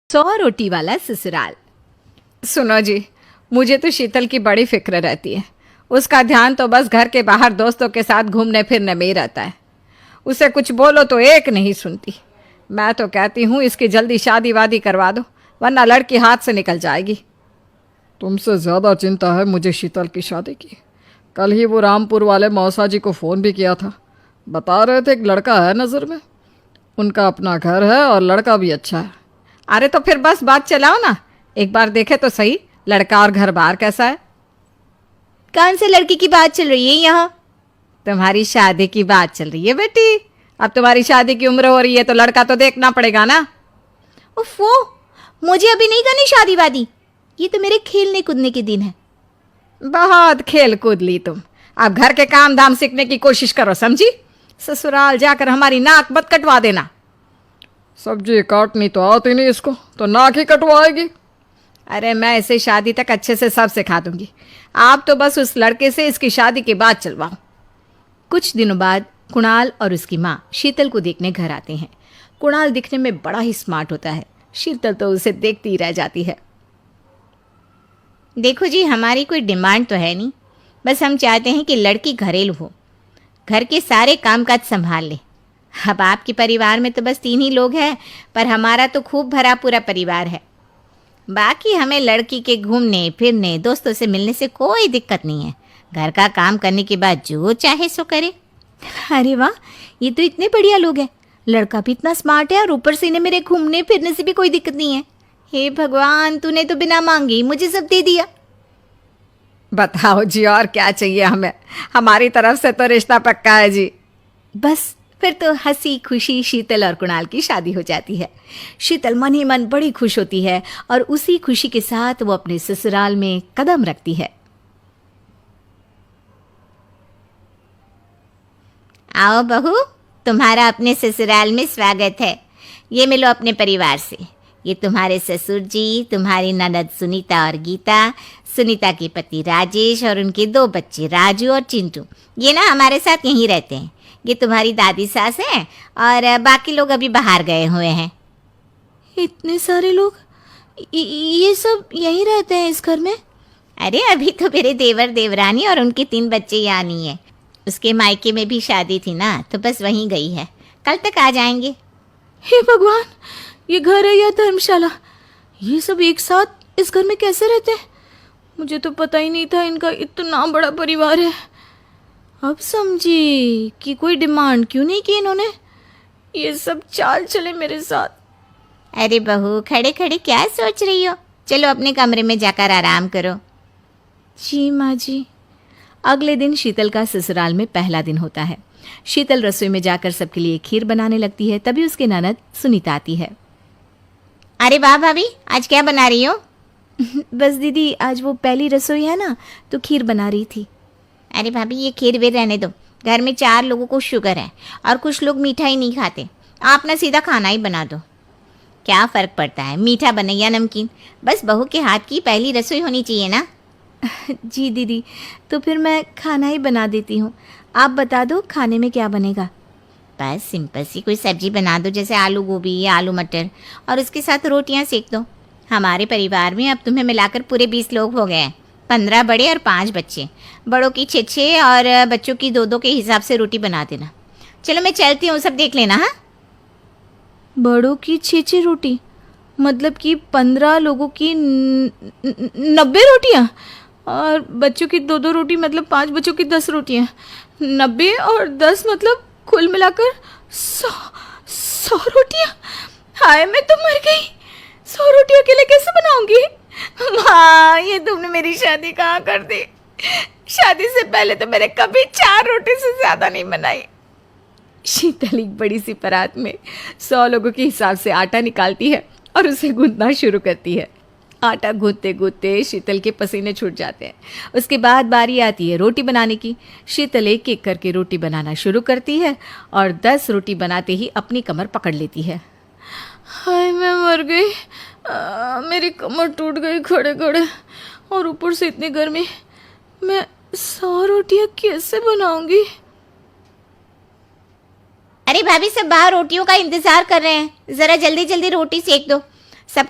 100 रोटी वाला ससुराल। सुनो जी, मुझे तो शीतल की बड़ी फिक्र रहती है। उसका ध्यान तो बस घर के बाहर दोस्तों के साथ घूमने फिरने में ही रहता है। उसे कुछ बोलो तो एक नहीं सुनती। मैं तो कहती हूँ इसकी जल्दी शादी वादी करवा दो, वरना लड़की हाथ से निकल जाएगी। तुमसे ज़्यादा चिंता है मुझे शीतल की शादी की। कल ही वो रामपुर वाले मौसा जी को फ़ोन भी किया था। बता रहे थे एक लड़का है नज़र में। उनका अपना घर है और लड़का भी अच्छा है। अरे तो फिर बस बात चलाओ ना, एक बार देखे तो सही लड़का और घर बार कैसा है। कौन से लड़की की बात चल रही है यहाँ? तुम्हारी शादी की बात चल रही है बेटी। अब तुम्हारी शादी की उम्र हो रही है तो लड़का तो देखना पड़ेगा ना। उफ़ो, मुझे अभी नहीं करनी शादी वादी। ये तो मेरे खेलने कूदने के दिन है। बहुत खेल कूद ली तुम। अब घर के काम धाम सीखने की कोशिश करो, समझी? ससुराल जाकर हमारी नाक मत कटवा देना। सब्जी काटनी तो आती नहीं इसको, तो नाक ही कटवाएगी। अरे मैं इसे शादी तक अच्छे से सब सिखा दूंगी। आप तो बस उस लड़के से इसकी शादी के बाद चलवाओ। कुछ दिनों बाद कुणाल और उसकी माँ शीतल को देखने घर आते हैं। कुणाल दिखने में बड़ा ही स्मार्ट होता है। शीतल तो उसे देखती ही रह जाती है। देखो जी, हमारी कोई डिमांड तो है नहीं, बस हम चाहते हैं कि लड़की घरेलू हो, घर के सारे कामकाज संभाल ले। अब आपके परिवार में तो बस 3 ही लोग हैं, पर हमारा तो खूब भरा पूरा परिवार है। बाकी हमें लड़की के घूमने फिरने दोस्तों से मिलने से कोई दिक्कत नहीं है। घर का काम करने के बाद जो चाहे सो करे। अरे वाह, ये तो इतने बढ़िया लोग हैं। लड़का भी इतना स्मार्ट है और ऊपर से इन्हें मेरे घूमने फिरने से भी कोई दिक्कत नहीं है। हे भगवान, तूने तो बिना मांगे ही मुझे सब दे दिया। बताओ जी, और क्या चाहिए हमें? हमारी तरफ से तो रिश्ता पक्का है जी। बस फिर तो हंसी खुशी शीतल और कुणाल की शादी हो जाती है। शीतल मन ही मन बड़ी खुश होती है और उसी खुशी के साथ वो अपने ससुराल में कदम रखती है। आओ बहू, तुम्हारा अपने ससुराल में स्वागत है। ये मिलो अपने परिवार से। ये तुम्हारे ससुर जी, तुम्हारी ननद सुनीता और गीता, सुनीता के पति राजेश और उनके 2 बच्चे राजू और चिंटू। ये ना हमारे साथ यहीं रहते हैं। ये तुम्हारी दादी सास है और बाकी लोग अभी बाहर गए हुए हैं। इतने सारे लोग, ये सब यहीं रहते हैं इस घर में? अरे अभी तो मेरे देवर देवरानी और उनके 3 बच्चे यहाँ नहीं है। उसके मायके में भी शादी थी ना, तो बस वहीं गई है। कल तक आ जाएंगे। हे भगवान, ये घर है या धर्मशाला? ये सब एक साथ इस घर में कैसे रहते हैं? मुझे तो पता ही नहीं था इनका इतना बड़ा परिवार है। अब समझी कि कोई डिमांड क्यों नहीं की इन्होंने। ये सब चाल चले मेरे साथ। अरे बहू, खड़े खड़े क्या सोच रही हो? चलो अपने कमरे में जाकर आराम करो। जी माँ जी। अगले दिन शीतल का ससुराल में पहला दिन होता है। शीतल रसोई में जाकर सबके लिए खीर बनाने लगती है। तभी उसके ननद सुनीता आती है। अरे वाह भाभी, आज क्या बना रही हो? बस दीदी, आज वो पहली रसोई है ना, तो खीर बना रही थी। अरे भाभी, ये खीर वीर रहने दो। घर में 4 लोगों को शुगर है और कुछ लोग मीठा ही नहीं खाते। आप ना सीधा खाना ही बना दो। क्या फ़र्क पड़ता है, मीठा बने या नमकीन? बस बहू के हाथ की पहली रसोई होनी चाहिए ना। जी दीदी, तो फिर मैं खाना ही बना देती हूँ। आप बता दो खाने में क्या बनेगा? बस सिंपल सी कोई सब्जी बना दो, जैसे आलू गोभी या आलू मटर, और उसके साथ रोटियां सेक दो। हमारे परिवार में अब तुम्हें मिलाकर पूरे 20 लोग हो गए हैं। 15 बड़े और 5 बच्चे। बड़ों की 6-6 और बच्चों की 2-2 के हिसाब से रोटी बना देना। चलो मैं चलती हूँ, सब देख लेना। हाँ, बड़ों की 6-6 रोटी मतलब कि 15 लोगों की 90 रोटियाँ, और बच्चों की 2-2 रोटी मतलब 5 बच्चों की 10 रोटियाँ। 90 और 10 मतलब कुल मिलाकर 100 रोटियाँ। हाय, मैं तो मर गई। 100 रोटी अकेले कैसे बनाऊंगी? माँ, ये तुमने मेरी शादी कहाँ कर दी? शादी से पहले तो मैंने कभी 4 रोटी से ज़्यादा नहीं बनाई। शीतल एक बड़ी सी परात में 100 लोगों के हिसाब से आटा निकालती है और उसे गूंथना शुरू करती है। आटा गूंथते गूंथते शीतल के पसीने छूट जाते हैं। उसके बाद बारी आती है रोटी बनाने की। शीतल एक एक करके रोटी बनाना शुरू करती है और 10 रोटी बनाते ही अपनी कमर पकड़ लेती है। हाय, मैं मर गई। मेरी कमर टूट गई खड़े खड़े, और ऊपर से इतनी गर्मी। मैं 100 रोटियां कैसे बनाऊंगी? अरे भाभी, सब बाहर रोटियों का इंतजार कर रहे हैं। ज़रा जल्दी जल्दी रोटी सेक दो। सब